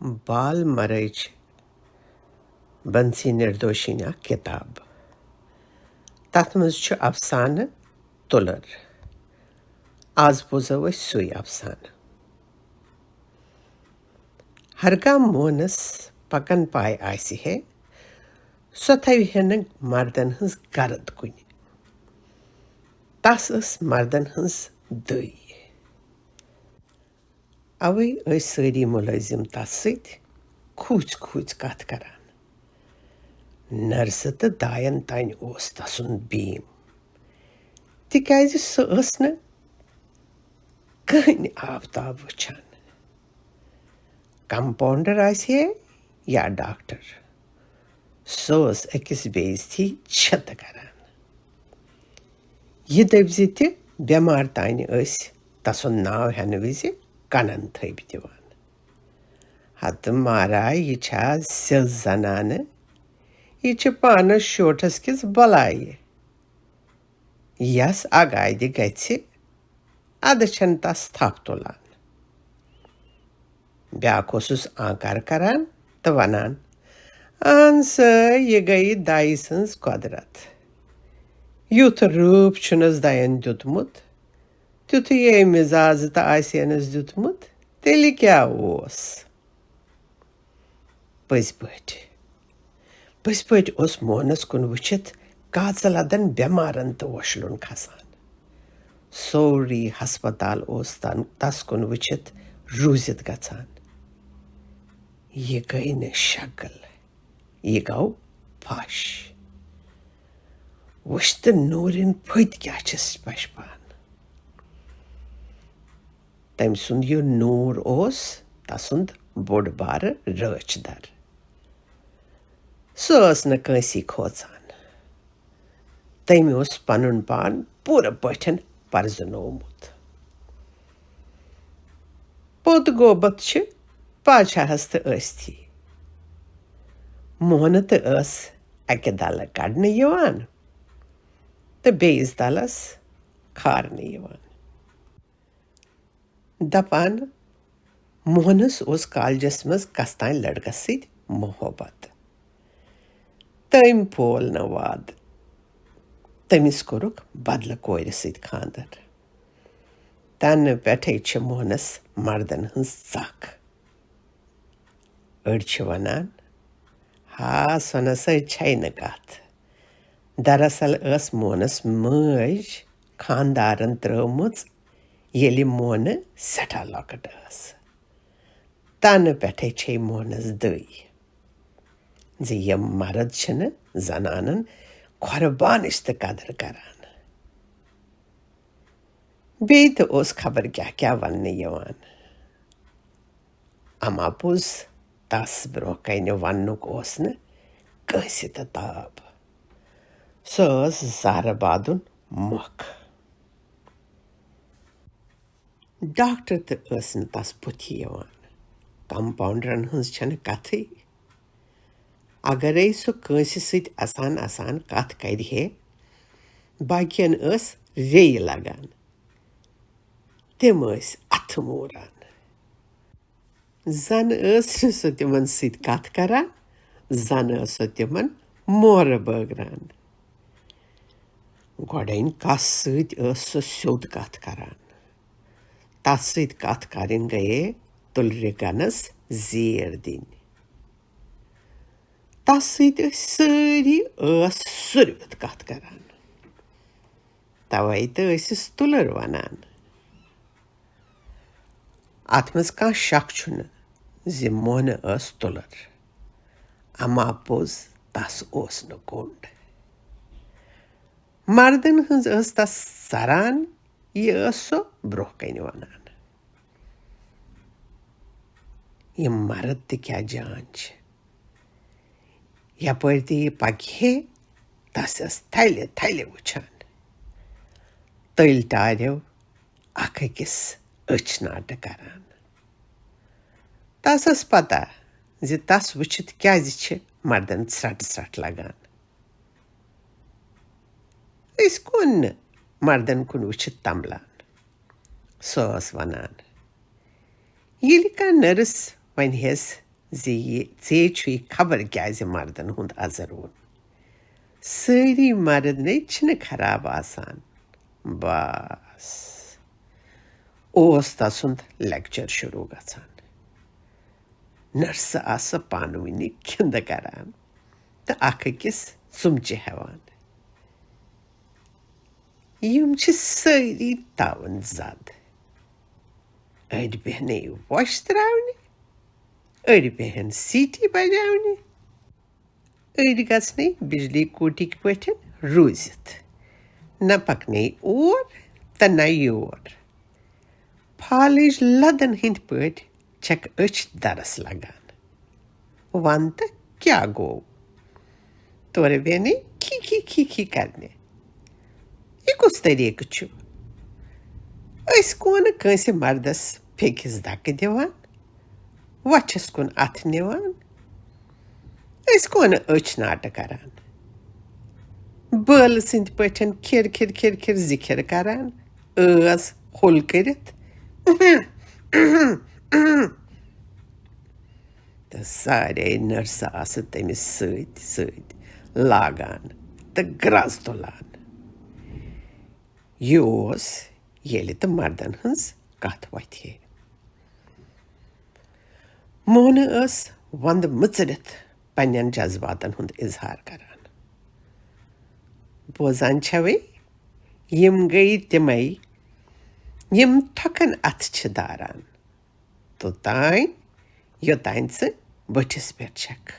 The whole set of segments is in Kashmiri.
BAAL MARAYO Bansi Nirdoshina kitab. Tath maz chu Afsana Tulur. Az bozo was sui Afsana. Harga monas pakan pai aisi he. So thavi henag mardan hins garad kuni. Tas is mardan hins dui. Awi ois sari mulazim tasit kuch kat karan. Narsata dayan tain os tasun beam. Tikaizi so osna kani aftab vachan. Compounder aisi ya doctor. Soos ekis bezti chata karan. Ye devziti bemar tain os tasun nav hanavizi kanan thaib divan. Hatta mara yicha sil zanane yicha pana shotas kis balai. Yas agaydi gaitsi adachan tas taptolan. Byakosus ankar karan tavanan. Ansa yegai daisans quadrat. Yut rup chunas dayan dutmut. Tutu ye mizaz ta aisienas dutmut. Teli kya os. Păi os monas kun wuchit gazaladan bemaran ta washlun khasan. Sorry haspatal os tas kun wuchit ruzit gatsan. Ye gaine shagal. Ye gau pash. Wushta nurin păit gyachis pashpan. Taim sund yu nur os tasund bodbar röchdar. Soos na Kaansi Khotchun. Taim os panun pan pura pătin parzunomut. Pot gobatchi pacha hasta ăsti. Mohana ta ăs akedala kadne yavan. Ta beiz dalas karne yavan. Dapan Mohanus os kaljasmas kastain ladkasid mohabbat. Taim pol navad. Taimis koruk badla koyrisid khandar. Tan beteiche Mohanus mardan hins zak. Urchvanan ha sonasa chayna gat. Darasal as Mohanus merge khandaran traumuts yeli Mona seta lokadas. Tan beteiche Mohanus dui. Ziyam marad chana zananan Qurban işte kadar karan. Beyt os khabar kya vanne yavan. Ama puz tas brokayne vannuk osne Kaansi tab. Söz zarabadun mok. Doctor te osne tas puti yavan. Compounderan hins chana kathi. Agar so Kaansi sit asan kat kaidi he, bakian os rei lagan. Tem os atmuran. Zan os so teman sit kat karan, zan os so teman mora bagran. Godain kas sit os so syod kat karan. Tas sit kat karin gaye tulreganas zirdin. Tasit sari os survet kat karan. Tavaita os Túlûr vanan. Atmas ka shakchuna zimona os Túlûr. Ama poz tas os no kund. Mardan hins os tas saran ye oso brohkaini vanan. Ye marad te kya janch. Yapırdı pakhe tasas thayle uçan. Tıl tarev akakis ıçnarda karan. Tasas pata zi tas uçit kyaziçi mardan srat lagan. İskun mardan kun uçit tamlan. Soos vanan. Yelika nırıs van hes ژےٚ خبر کیٛازِ مردن ہُنٛد اَزر اوٚن سٲری مرد نے چھِنہٕ خراب آسان بس اوس تسُنٛد لیکچر شروٗع گژھان نرسہٕ آسہٕ پانہٕ ؤنہِ کھِنٛدٕ کران تہٕ اکھ أکِس ژُمچہِ ہٮ۪وان یِم چھِ سٲری تاوَن زد أڑۍ بیٚہنے وۄش تراونہِ أڑۍ بیٚہن سیٖٹی بجاونہِ أڑۍ گژھنے بجلی کوٹِکۍ پٲٹھۍ روٗزِتھ نہ پکنے اور تہٕ نہ یور فالٕج لدن ہٕنٛدۍ پٲٹھۍ چھکھ أچھ درس لگان ون تہٕ کیٛاہ گوٚو تورٕ بیٚہنے کھی کرنہِ یہِ کُس طریٖقہٕ چھُ أسۍ کونہٕ کٲنٛسہِ مردس پھیٚکِس دکہٕ دِوان وۄچھس کُن اتھٕ نِوان أسۍ کونہٕ أچھ ناٹہٕ کران بٲلہٕ سٕنٛدۍ پٲٹھۍ کھِر ذِکِر کران ٲس ہوٚل کٔرِتھ تہٕ سارے نرسہٕ آسہٕ تٔمِس سۭتۍ سۭتۍ لاگان تہٕ گرٛز تُلان یہِ اوس ییٚلہِ تہٕ مردن ہٕنٛز کتھ وۄتھِ ہے مونہٕ ٲس ونٛدٕ مٕژرِتھ پننٮ۪ن جذباتن ہُنٛد اظہار کران بوزان چھوے یِم گٔیہِ تِمے یِم تھۄکن اتھٕ چھِ داران توٚتانۍ یوٚتانۍ ژٕ بٔٹھِس پٮ۪ٹھ چھکھ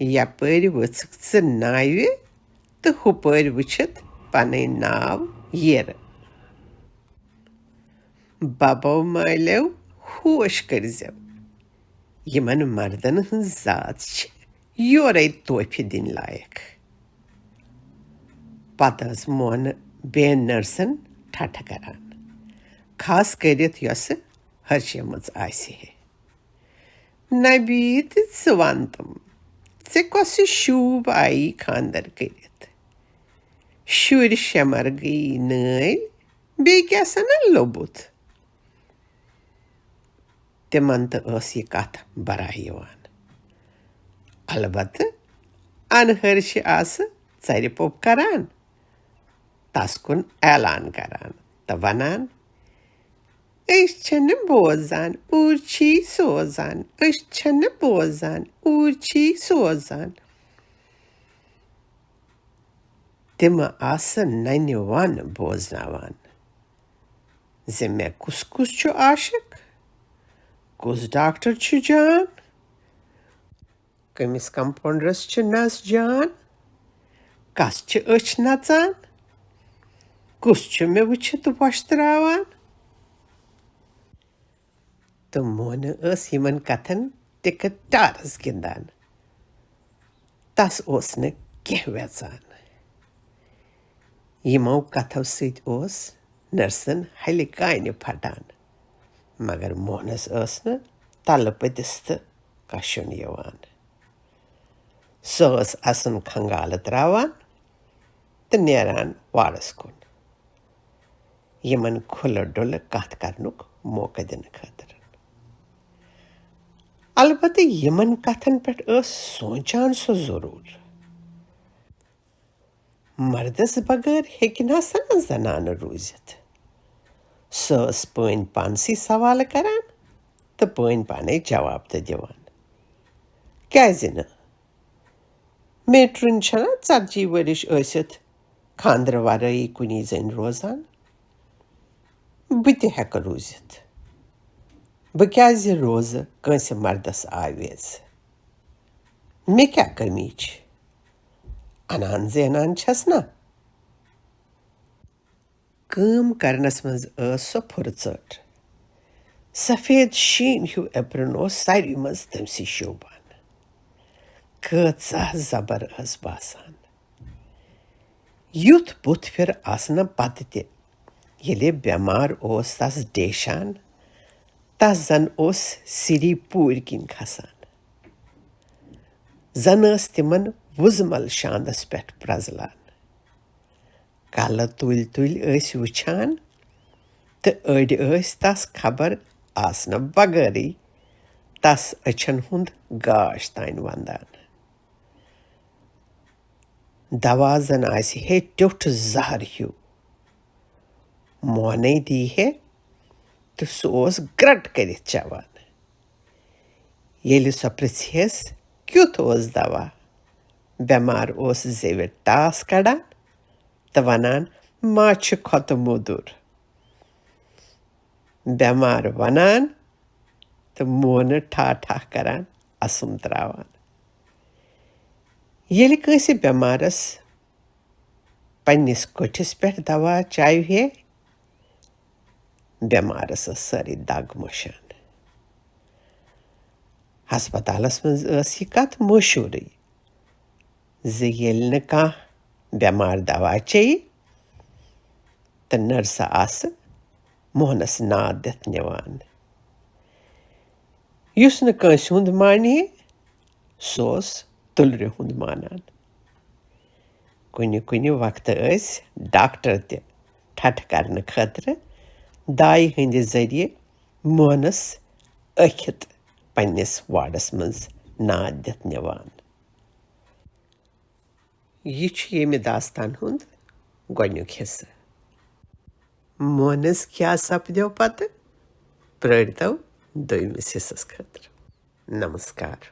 یپٲرۍ ؤژھٕکھ ژٕ ناوِ تہٕ ہُپٲرۍ وٕچھِتھ پنٕنۍ ناو یِرٕ ببو مالیو ہوش کٔرۍزٮ۪و یِمن مردن ہٕنٛز ذات چھِ یورے توفہِ دِنۍ لایق پتہٕ ٲس مونہٕ بیٚن نرسن ٹھٹھٕ کران خاص کٔرِتھ یۄسہٕ ہرشیمٕژ آسہِ ہے نبی تہٕ ژٕ ون تِم ژےٚ کۄسہِ شوٗب آیی خانٛدر کٔرِتھ شُرۍ شمر گٔیی نٲلۍ بیٚیہِ کیٛاہ سنا لوٚبُتھ تِمن تہٕ ٲس یہِ کتھ برایہِ یِوان البتہٕ انہرشہِ آسہٕ ژرِ پوٚپ کران تس کُن اعلان کران تہٕ ونان أسۍ چھِنہٕ بوزان اوٗرۍ چھی سوزان أسۍ چھِنہٕ بوزان اوٗرۍ چھی سوزان تِمہٕ آسہٕ ننہِ ون بوزناوان زِ مےٚ کُس کُس چھُ عاشق کُس ڈاکٹر چھُ جان کٔمِس کمپاوڈرس چھِ نس جان کس چھِ أچھ نژان کُس چھُ مےٚ وٕچھِتھ وۄشتراوان تہٕ مونہٕ ٲس یِمن کتھن ٹِکہٕ ٹارس گِنٛدان تس اوس نہٕ کینٛہہ وٮ۪ژان یِمو کتھو سۭتۍ اوس نرسن ہلہِ کانہِ پھٹان مگر مونس ٲس نہٕ تلہٕ پٔتِس تہٕ کشُن یِوان سۄ ٲس اسُن کھنگالہٕ تراوان تہٕ نیران وارس کُن یِمن کھُلہٕ ڈُلہٕ کتھ کرنُک موقعہٕ دِنہٕ خٲطرٕ البتہٕ یِمن کتھن پٮ۪ٹھ ٲس سونٛچان سۄ ضروٗر مردس بغٲر ہیٚکہِ نہ سا زنانہٕ روٗزِتھ سۄ ٲس پٲنۍ پانسٕے سوالہٕ کران تہٕ پٲنۍ پانے جواب تہِ دِوان کیٛازِ نہٕ میٹرن چھنا 40 ؤرِش ٲسِتھ خانٛدرٕ ورٲیی کُنی زٔنۍ روزان بہٕ تہِ ہٮ۪کہٕ روٗزِتھ بہٕ کیٛازِ روزٕ کٲنٛسہِ مردس آویز مےٚ کیٛاہ کٔمی چھِ انان زینان چھس نا کٲم کرنس منٛز ٲس سۄ پھُرژٲٹ سفید شیٖن ہیوٗ اپرُن اوس ساروی منٛز تٔمسٕے شوٗبان کۭژاہ زبر ٲس باسان یُتھ بُتھ پھِر آسنہٕ پتہٕ تہِ ییٚلہِ بٮ۪مار اوس تس ڈیشان تس زن اوس سِری پوٗرۍ کِنۍ کھسان زن ٲس تِمن وُزمل شاندس پٮ۪ٹھ پرٛزلان کلہٕ تُلۍ تُلۍ ٲسۍ وٕچھان تہٕ أڑۍ ٲسۍ تس خبر آسنہٕ بغٲرٕے तस अछन हुंद गाश तान वंदान दवा जन आसि हे ट्युठ जहर ह्यू मोहने दी है तो सह ओस ग्रट करित चवान येलि सह पृछियस क्युथ ओस दवा बेमार ओस जेविर टास कड़ान तो वनान माछ खत मोदुर बेमार वनान तो मोन ठा ठा करान असुम त्रावान येलि कंसे बेमारस पन्निस कोठिस पेठ दवा चाहिए बेमारस सारी दाग मुशान हस्पतालस मज यह कथ मशहूरी येलि न काह बेमार दवा चाहिए तो नर्स आस मोहनस नाद दिथ निवान युस न कंसे हुंद मानिए सोस तुलर हुंद मानान कुनि कुनि वक्त डॉक्टर ते ठठ करने खतर दाई हंद जरिए मोहनस अखित पन्निस वार्डस मज नाद दिथ निवान यह येमि दास्तान हुंद गोडन्युक हिस्सा मोहनस क्या सपद्यो पत प्रेरितो दोयमिस हिस्सस खतर नमस्कार